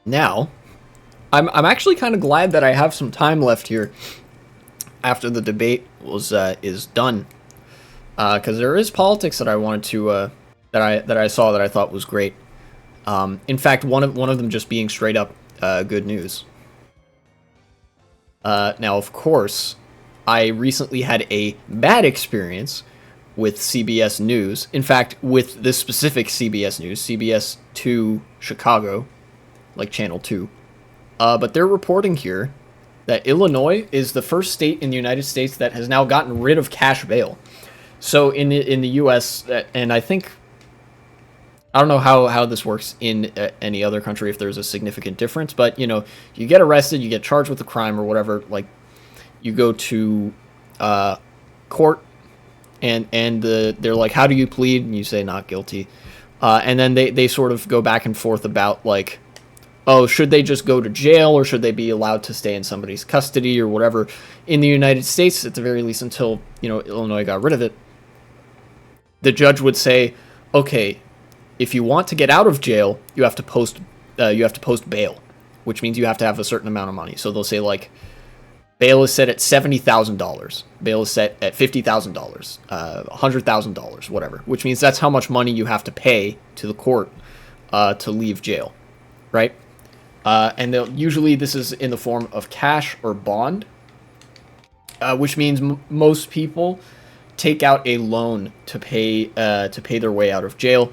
Now, I'm actually kind of glad that I have some time left here after the debate was is done, because there is politics that I wanted to that I saw that I thought was great. In fact, one of them just being straight up good news. Now, of course, I recently had a bad experience with CBS News. In fact, with this specific CBS News, CBS 2 Chicago, like Channel 2. But they're reporting here that Illinois is the first state in the United States that has now gotten rid of cash bail. So in the U.S., and I don't know how this works in any other country, if there's a significant difference, but you get arrested, you get charged with a crime or whatever, like you go to court, and they're like, how do you plead? And you say not guilty, and then they sort of go back and forth about like, oh, should they just go to jail or should they be allowed to stay in somebody's custody or whatever. In the United States, at the very least, until Illinois got rid of it, the judge would say, okay, if you want to get out of jail, you have to post bail, which means you have to have a certain amount of money. So they'll say like, bail is set at $70,000, bail is set at $50,000, $100,000, whatever, which means that's how much money you have to pay to the court to leave jail, right? And usually this is in the form of cash or bond, which means most people take out a loan to pay their way out of jail.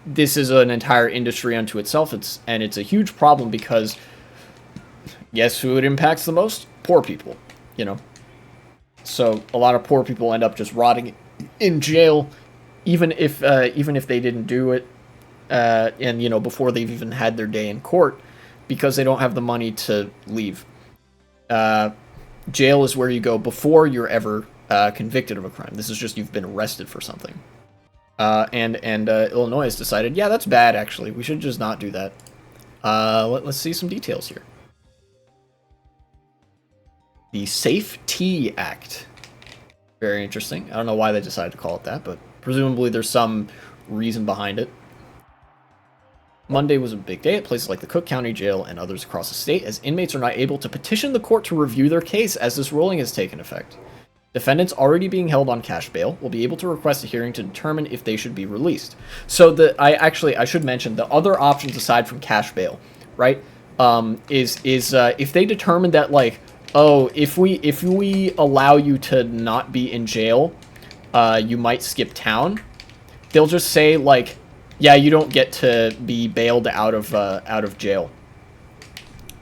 This is an entire industry unto itself. It's a huge problem because, guess who it impacts the most? Poor people, So a lot of poor people end up just rotting in jail, even if they didn't do it, and before they've even had their day in court, because they don't have the money to leave. Jail is where you go before you're ever convicted of a crime. This is just you've been arrested for something. And Illinois has decided, yeah, that's bad, actually. We should just not do that. Let's see some details here. The Safety Act. Very interesting. I don't know why they decided to call it that, but presumably there's some reason behind it. Monday was a big day at places like the Cook County Jail and others across the state, as inmates are not able to petition the court to review their case as this ruling has taken effect. Defendants already being held on cash bail will be able to request a hearing to determine if they should be released. So I should mention the other options aside from cash bail, right? Is if they determine that like, oh, if we allow you to not be in jail, you might skip town. They'll just say like, yeah, you don't get to be bailed out of jail.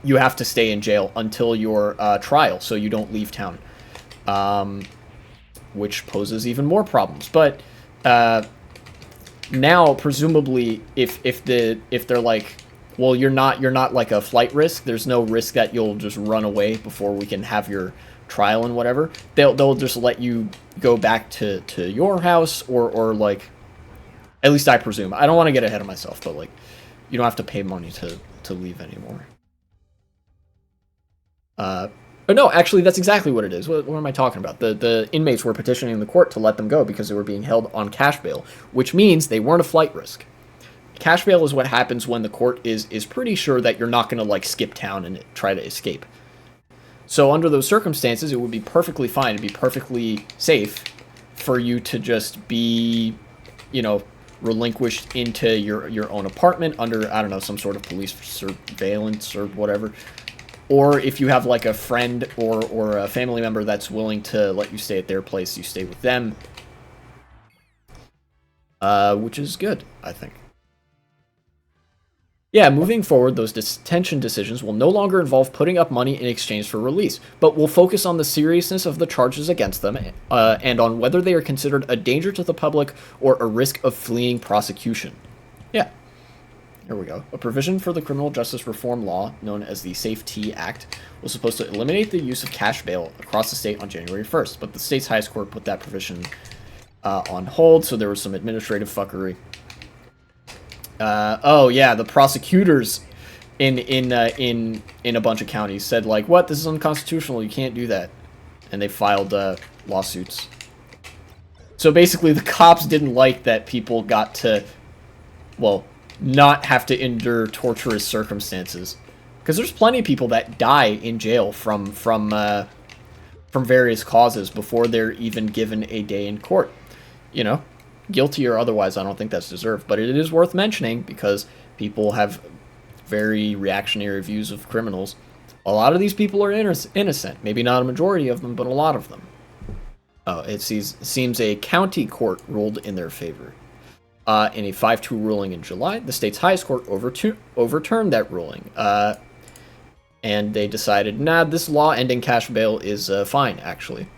You have to stay in jail until your trial, so you don't leave town. Which poses even more problems. But now, presumably, if they're like, well, you're not like a flight risk. There's no risk that you'll just run away before we can have your trial and whatever. They'll just let you go back to your house or like, at least I presume. I don't want to get ahead of myself, but like, you don't have to pay money to leave anymore. But no, actually, that's exactly what it is. What am I talking about? The inmates were petitioning the court to let them go because they were being held on cash bail, which means they weren't a flight risk. Cash bail is what happens when the court is pretty sure that you're not going to like skip town and try to escape. So under those circumstances, it would be perfectly fine. It'd be perfectly safe for you to just be, relinquished into your own apartment under, I don't know, some sort of police surveillance or whatever. Or if you have like a friend or a family member that's willing to let you stay at their place, you stay with them. Which is good, I think. Yeah, moving forward, those detention decisions will no longer involve putting up money in exchange for release, but will focus on the seriousness of the charges against them, and on whether they are considered a danger to the public or a risk of fleeing prosecution. Yeah. Here we go. A provision for the criminal justice reform law, known as the Safety Act, was supposed to eliminate the use of cash bail across the state on January 1st, but the state's highest court put that provision on hold, so there was some administrative fuckery. Oh yeah, the prosecutors in a bunch of counties said like, what? This is unconstitutional. You can't do that, and they filed lawsuits. So basically, the cops didn't like that people got to, well, not have to endure torturous circumstances. because there's plenty of people that die in jail from various causes before they're even given a day in court. You know, guilty or otherwise, I don't think that's deserved, but it is worth mentioning because people have very reactionary views of criminals. A lot of these people are innocent. Maybe not a majority of them, but a lot of them. It seems a county court ruled in their favor. In a 5-2 ruling in July, the state's highest court overturned that ruling. And they decided, nah, this law ending cash bail is fine, actually.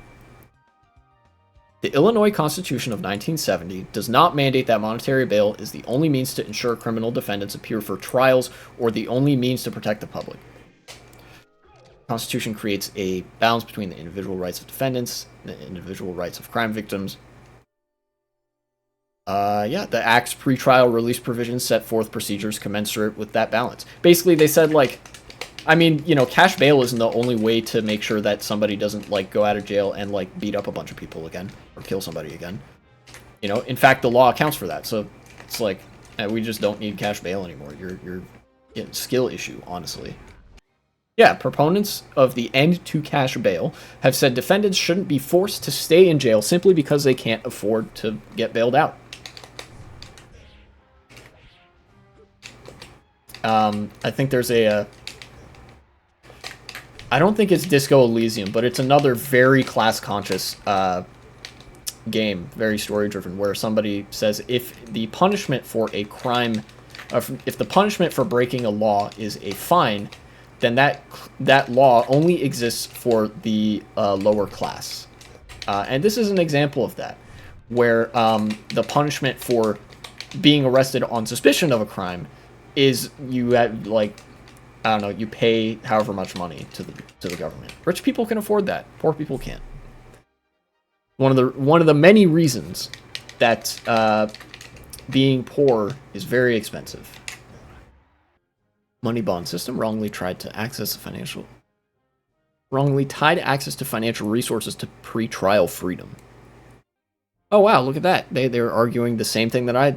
The Illinois Constitution of 1970 does not mandate that monetary bail is the only means to ensure criminal defendants appear for trials or the only means to protect the public. The Constitution creates a balance between the individual rights of defendants and the individual rights of crime victims. The Act's pretrial release provisions set forth procedures commensurate with that balance. Basically, they said, like, I mean, you know, cash bail isn't the only way to make sure that somebody doesn't, like, go out of jail and, like, beat up a bunch of people again or kill somebody again. You know, in fact, the law accounts for that. So it's like, we just don't need cash bail anymore. You're a skill issue, honestly. Yeah, proponents of the end to cash bail have said defendants shouldn't be forced to stay in jail simply because they can't afford to get bailed out. I think there's I don't think it's Disco Elysium, but it's another very class-conscious game, very story-driven, where somebody says if the punishment for a crime, if the punishment for breaking a law is a fine, then that law only exists for the lower class. And this is an example of that, where the punishment for being arrested on suspicion of a crime is you have, like, I don't know, you pay however much money to the government. Rich people can afford that. Poor people can't. One of the many reasons that being poor is very expensive. Money bond system wrongly tied access to financial resources to pre-trial freedom. Oh wow, look at that. They're arguing the same thing that I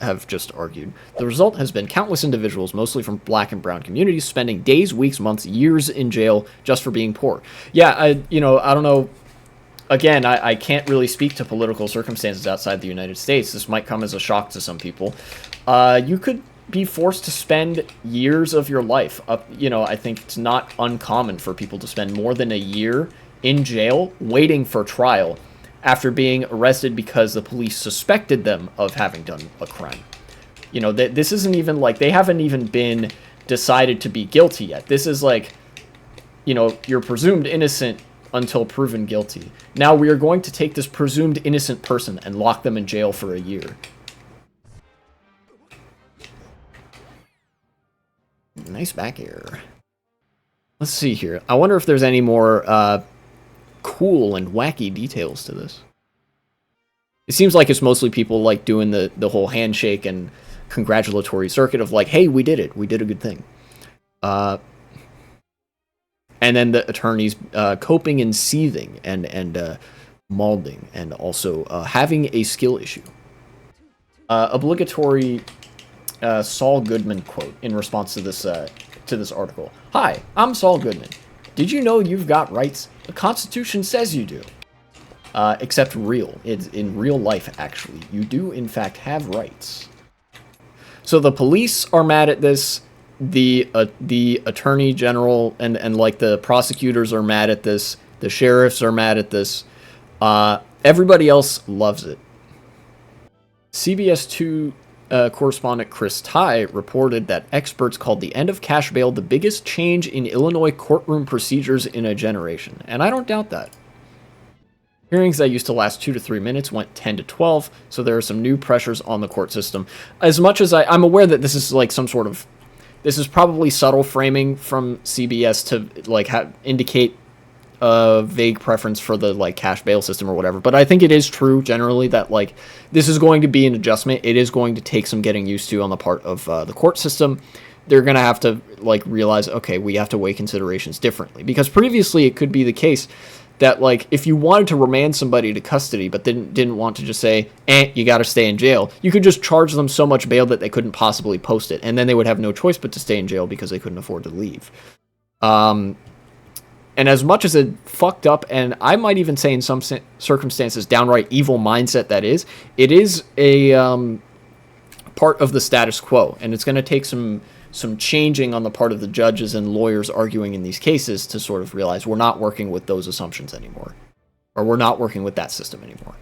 have just argued. The result has been countless individuals, mostly from black and brown communities, spending days, weeks, months, years in jail just for being poor. Yeah, I don't know. Again, I can't really speak to political circumstances outside the United States. This might come as a shock to some people. You could be forced to spend years of your life. I think it's not uncommon for people to spend more than a year in jail waiting for trial after being arrested because the police suspected them of having done a crime. You know, this isn't even like, they haven't even been decided to be guilty yet. This is like, you know, you're presumed innocent until proven guilty. Now we are going to take this presumed innocent person and lock them in jail for a year. Nice back air. Let's see here. I wonder if there's any more cool and wacky details to this. It seems like it's mostly people like doing the whole handshake and congratulatory circuit of like, hey, we did it. We did a good thing. And then the attorneys coping and seething and mauling and also having a skill issue. Obligatory Saul Goodman quote in response to this article. Hi, I'm Saul Goodman. Did you know you've got rights? The Constitution says you do. Except real. It's in real life, actually. You do, in fact, have rights. So the police are mad at this. The attorney general and like the prosecutors are mad at this. The sheriffs are mad at this. Everybody else loves it. CBS 2 correspondent Chris Ty reported that experts called the end of cash bail the biggest change in Illinois courtroom procedures in a generation. And I don't doubt that. Hearings that used to last 2 to 3 minutes went 10 to 12, so there are some new pressures on the court system. As much as I'm aware that this is like some sort of... This is probably subtle framing from CBS to like indicate a vague preference for the like cash bail system or whatever. But I think it is true generally that like this is going to be an adjustment. It is going to take some getting used to on the part of the court system. They're going to have to like realize, okay, we have to weigh considerations differently. Because previously it could be the case that, like, if you wanted to remand somebody to custody but didn't want to just say, you gotta stay in jail, you could just charge them so much bail that they couldn't possibly post it, and then they would have no choice but to stay in jail because they couldn't afford to leave. And as much as a fucked up, and I might even say in some circumstances downright evil mindset that is, it is a part of the status quo, and it's going to take some changing on the part of the judges and lawyers arguing in these cases to sort of realize we're not working with those assumptions anymore, or we're not working with that system anymore.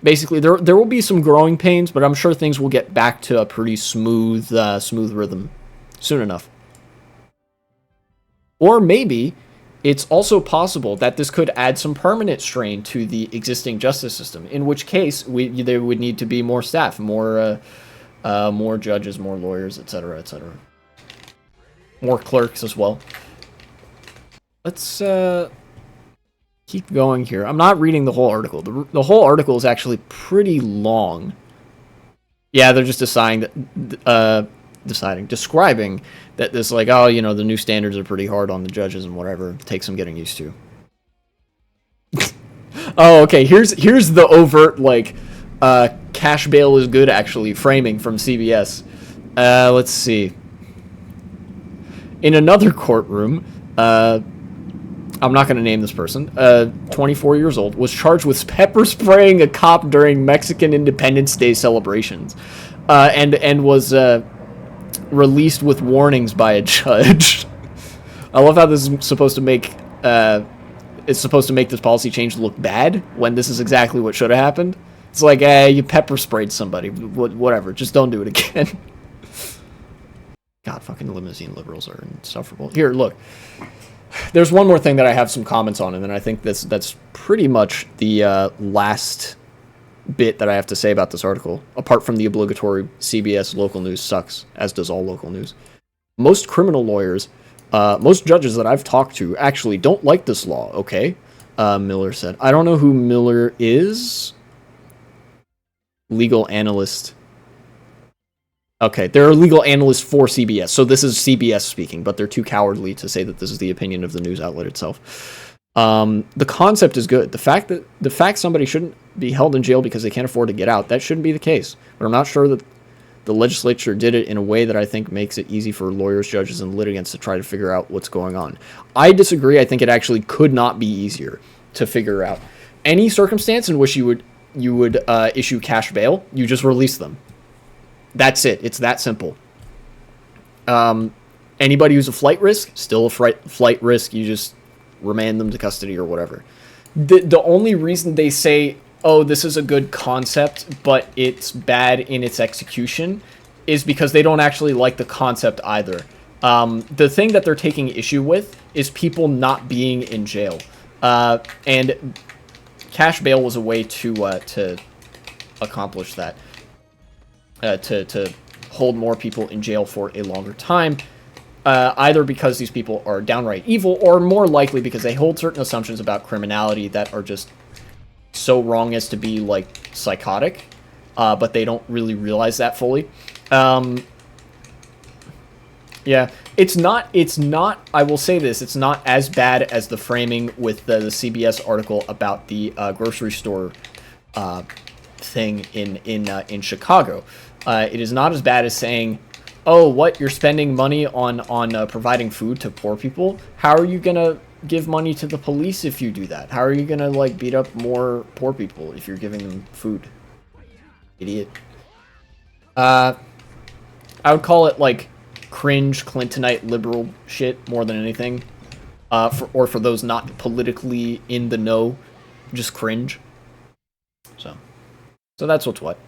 Basically, there will be some growing pains, but I'm sure things will get back to a pretty smooth rhythm soon enough. Or maybe it's also possible that this could add some permanent strain to the existing justice system, in which case there would need to be more staff, more judges, more lawyers, etc., etc. More clerks as well. Let's keep going here. I'm not reading the whole article. The whole article is actually pretty long. Yeah, they're just describing that this, like, oh, you know, the new standards are pretty hard on the judges and whatever. It takes some getting used to. Oh, okay. Here's the overt, like, cash bail is good, actually, framing from CBS. Let's see. In another courtroom, I'm not going to name this person, 24 years old, was charged with pepper spraying a cop during Mexican Independence Day celebrations, and was released with warnings by a judge. I love how this is supposed to make this policy change look bad when this is exactly what should have happened. It's like, you pepper sprayed somebody, whatever, just don't do it again. God, fucking limousine liberals are insufferable. Here, look. There's one more thing that I have some comments on, and then I think that's pretty much the last bit that I have to say about this article, apart from the obligatory CBS local news sucks, as does all local news. Most criminal lawyers, most judges that I've talked to actually don't like this law, okay? Miller said. I don't know who Miller is. Legal analyst. Okay, they're a legal analyst for CBS, so this is CBS speaking, but they're too cowardly to say that this is the opinion of the news outlet itself. The concept is good. The fact somebody shouldn't be held in jail because they can't afford to get out, that shouldn't be the case. But I'm not sure that the legislature did it in a way that I think makes it easy for lawyers, judges, and litigants to try to figure out what's going on. I disagree. I think it actually could not be easier to figure out. Any circumstance in which you would issue cash bail, you just release them. That's it. It's that simple. Anybody who's a flight risk, still a flight risk. You just remand them to custody or whatever. The only reason they say, oh, this is a good concept, but it's bad in its execution, is because they don't actually like the concept either. The thing that they're taking issue with is people not being in jail. And cash bail was a way to accomplish that. To hold more people in jail for a longer time, either because these people are downright evil, or more likely because they hold certain assumptions about criminality that are just so wrong as to be, like, psychotic, but they don't really realize that fully. Yeah, it's not, I will say this, it's not as bad as the framing with the CBS article about the grocery store thing in Chicago. It is not as bad as saying, oh, what, you're spending money on providing food to poor people? How are you gonna give money to the police if you do that? How are you gonna, like, beat up more poor people if you're giving them food? Idiot. I would call it, like, cringe Clintonite liberal shit more than anything. For those not politically in the know, just cringe. So that's what's what.